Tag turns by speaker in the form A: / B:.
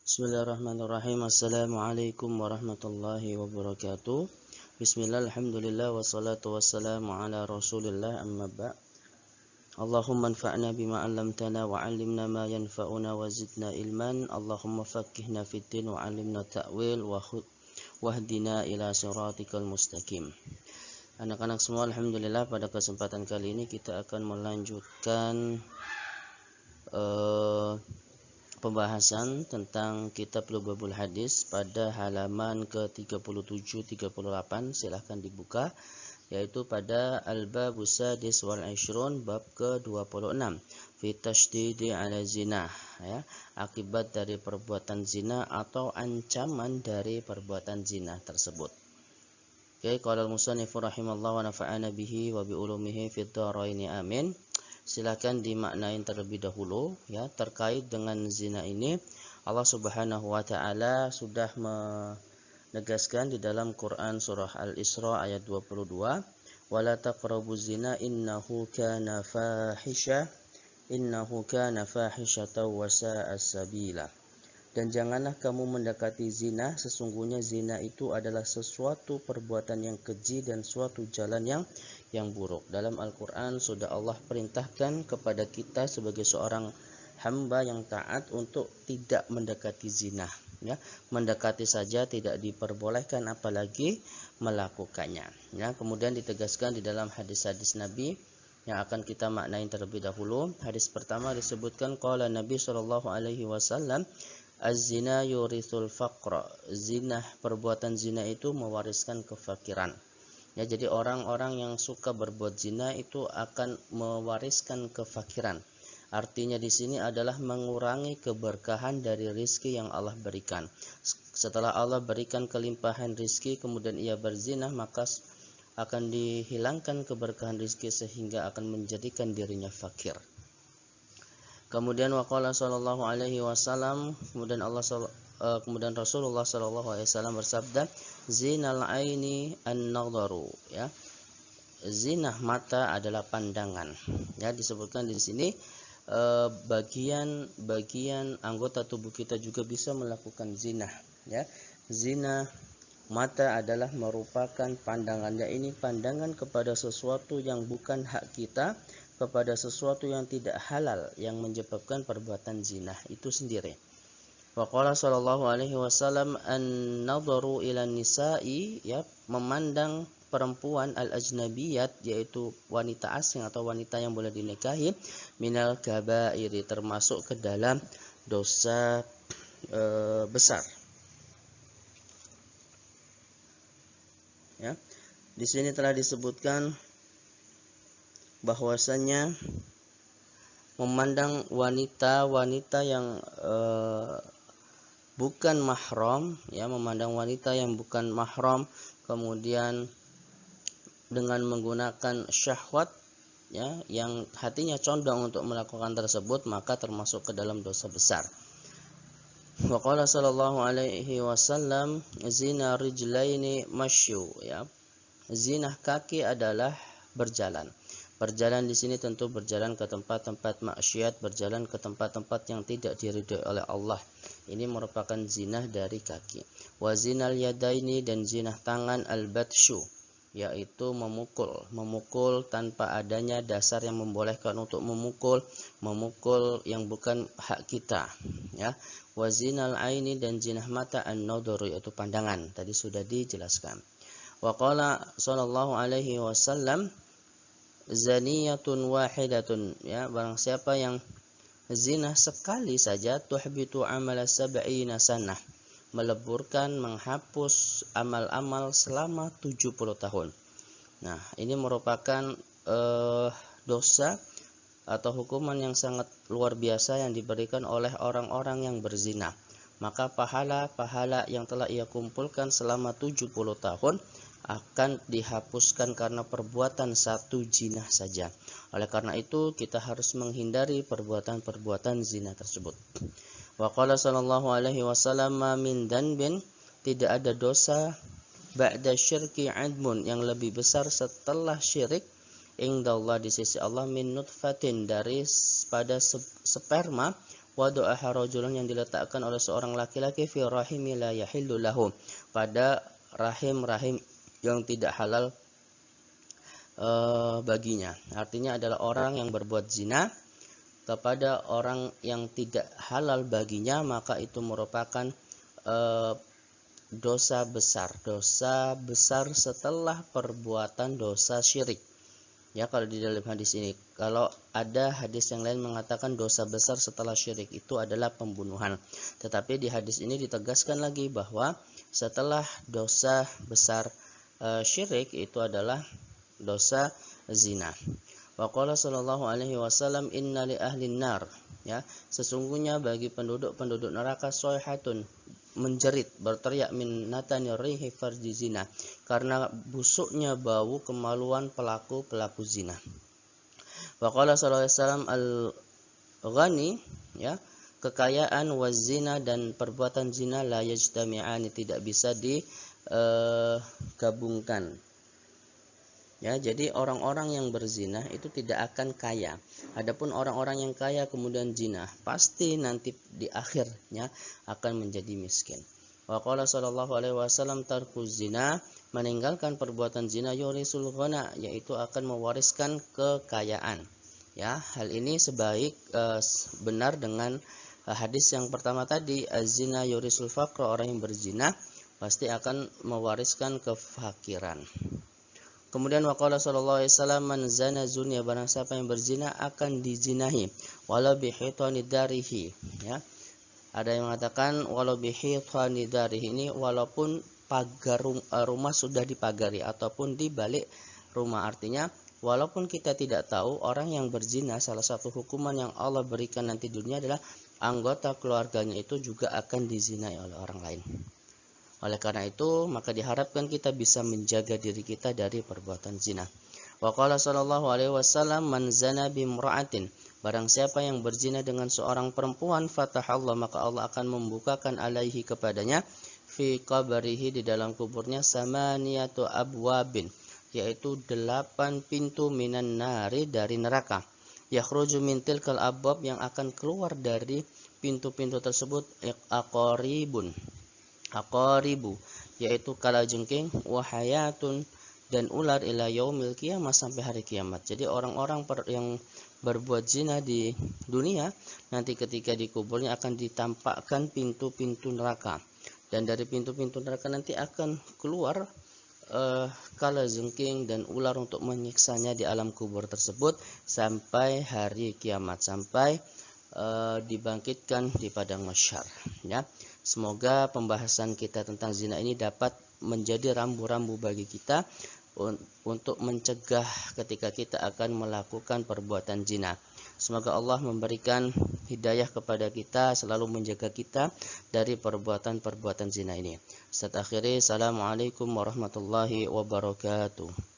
A: Bismillahirrahmanirrahim. Assalamualaikum warahmatullahi wabarakatuh. Bismillah, alhamdulillah, wassalatu wassalamu ala rasulillah, amma ba' Allahumma anfa'na bima 'allamtana wa 'allimna ma yanfa'una wa zidna ilman. Allahumma faqqihna fiddin wa 'allimna ta'wil wahdina ila siratikal mustaqim. Anak-anak semua, alhamdulillah, pada kesempatan kali ini kita akan melanjutkan pembahasan tentang kitab Lubabul Hadis pada halaman ke-37-38. Silahkan dibuka, yaitu pada Al-Babus Sadis wal Ishrun, bab ke-26, fi tashdidi ala zina, ya, akibat dari perbuatan zina atau ancaman dari perbuatan zina tersebut. Oke, qala al-musannifu rahimallahu wa nafa'ana bihi wa bi ulumihi fid dharaini amin. Silakan dimaknain terlebih dahulu, ya, terkait dengan zina ini. Allah Subhanahu wa taala sudah menegaskan di dalam Quran surah Al-Isra ayat 22, wala taqrabuz zina innahu kana fahishatan wa sa'a sabila. Dan janganlah kamu mendekati zina, sesungguhnya zina itu adalah sesuatu perbuatan yang keji dan suatu jalan yang buruk. Dalam Al-Quran sudah Allah perintahkan kepada kita sebagai seorang hamba yang taat untuk tidak mendekati zina, ya. Mendekati saja tidak diperbolehkan, apalagi melakukannya, ya. Kemudian ditegaskan di dalam hadis-hadis Nabi yang akan kita maknain terlebih dahulu. Hadis pertama disebutkan qala Nabi sallallahu alaihi wasallam, az-zina yurithul faqra. Zina, perbuatan zina itu mewariskan kefakiran. Ya, jadi orang-orang yang suka berbuat zina itu akan mewariskan kefakiran. Artinya di sini adalah mengurangi keberkahan dari rizki yang Allah berikan. Setelah Allah berikan kelimpahan rizki, kemudian ia berzina, maka akan dihilangkan keberkahan rizki sehingga akan menjadikan dirinya fakir. Kemudian waqala sallallahu alaihi wasallam, kemudian Rasulullah sallallahu alaihi wasallam bersabda, zinal aini an-nadharu, ya. Zina mata adalah pandangan. Ya, disebutkan di sini bagian anggota tubuh kita juga bisa melakukan zina, ya. Zina mata adalah merupakan pandangannya, ini pandangan kepada sesuatu yang bukan hak kita, kepada sesuatu yang tidak halal, yang menyebabkan perbuatan zina itu sendiri. Wa qala sallallahu alaihi wasallam an-nadharu ila nisa'i, ya, memandang perempuan al-ajnabiyat, yaitu wanita asing atau wanita yang boleh dinikahi, minal kabairi, termasuk ke dalam dosa besar. Ya, di sini telah disebutkan bahwasanya memandang wanita yang bukan mahram, ya, memandang wanita yang bukan mahram, kemudian dengan menggunakan syahwat, ya, yang hatinya condong untuk melakukan tersebut, maka termasuk ke dalam dosa besar. Wa qala sallallahu alaihi wasallam, zina rijlaini masyu, ya. Zina kaki adalah berjalan. Berjalan di sini tentu berjalan ke tempat-tempat maksiat, berjalan ke tempat-tempat yang tidak diridhoi oleh Allah. Ini merupakan zina dari kaki. Wa zinal yadaini, dan zina tangan al-batsyu, yaitu memukul tanpa adanya dasar yang membolehkan untuk memukul yang bukan hak kita, ya. Wa zinal aini, dan zina mata an-nadharu, yaitu pandangan. Tadi sudah dijelaskan. Wa qala sallallahu alaihi wasallam, zaniyatun wahidatun, ya, barang siapa yang zina sekali saja, tuhbitu amala sab'ina sanah, meleburkan, menghapus amal-amal selama 70 tahun. Nah, ini merupakan dosa atau hukuman yang sangat luar biasa yang diberikan oleh orang-orang yang berzina. Maka pahala yang telah ia kumpulkan selama 70 tahun akan dihapuskan karena perbuatan satu zina saja. Oleh karena itu kita harus menghindari perbuatan zina tersebut. Wa qala sallallahu alaihi wasallam, min danbin, tidak ada dosa ba'da syirki admun, yang lebih besar setelah syirik, indallah, di sisi Allah, min nutfatin, dari pada sperma, wada'aha rajulun yang diletakkan oleh seorang laki-laki fi rahimi la yahillu lahu, pada rahim-rahim yang tidak halal baginya. Artinya adalah orang yang berbuat zina kepada orang yang tidak halal baginya, maka itu merupakan dosa besar setelah perbuatan dosa syirik. Ya, kalau di dalam hadis ini, kalau ada hadis yang lain mengatakan dosa besar setelah syirik itu adalah pembunuhan. Tetapi di hadis ini ditegaskan lagi bahwa setelah dosa besar syirik itu adalah dosa zina. Wa qala sallallahu alaihi wasallam inna li ahlin nar, ya, sesungguhnya bagi penduduk neraka soyhatun, menjerit, berteriak, min natani rihi farji zina, karena busuknya bau kemaluan pelaku zina. Wa qala sallallahu alaihi wasallam al-ghani, ya, kekayaan wazina dan perbuatan zina la yajtami'ani, tidak bisa digabungkan. Ya, jadi orang-orang yang berzina itu tidak akan kaya. Adapun orang-orang yang kaya kemudian zina, pasti nanti di akhirnya akan menjadi miskin. Wa qala sallallahu alaihi wasallam tarkuz zina, meninggalkan perbuatan zina yurisul ghana, yaitu akan mewariskan kekayaan. Ya, hal ini benar dengan hadis yang pertama tadi, az-zina yurisul faqra, orang yang berzina pasti akan mewariskan kefakiran. Kemudian waqala sallallahu alaihi wasallam man zana zunya, barang siapa yang berzina akan dizinahi walau bihitani darihi, ya. Ada yang mengatakan walau bihitani darihi, ini walaupun pagar rumah sudah dipagari ataupun di balik rumah. Artinya walaupun kita tidak tahu, orang yang berzina, salah satu hukuman yang Allah berikan nanti di dunia adalah anggota keluarganya itu juga akan dizinai oleh orang lain. Oleh karena itu, maka diharapkan kita bisa menjaga diri kita dari perbuatan zina. Wa qala sallallahu alaihi wasallam man zana bimra'atin, barang siapa yang berzina dengan seorang perempuan, fatahallah, maka Allah akan membukakan alaihi kepadanya fi qabrihi, di dalam kuburnya, samaniyatu abwabin, yaitu 8 pintu minan nari, dari neraka. Yakhruju min tilkal abwab, yang akan keluar dari pintu-pintu tersebut, aqaribu, yaitu kalajengking, wahayatun, dan ular, ila yaumil qiyamah, sampai hari kiamat. Jadi orang-orang yang berbuat zina di dunia nanti ketika di kuburnya akan ditampakkan pintu-pintu neraka, dan dari pintu-pintu neraka nanti akan keluar kalajengking dan ular untuk menyiksanya di alam kubur tersebut sampai hari kiamat, sampai dibangkitkan di padang mahsyar. Ya, semoga pembahasan kita tentang zina ini dapat menjadi rambu-rambu bagi kita untuk mencegah ketika kita akan melakukan perbuatan zina. Semoga Allah memberikan hidayah kepada kita, selalu menjaga kita dari perbuatan-perbuatan zina ini. Ustaz akhiri, assalamualaikum warahmatullahi wabarakatuh.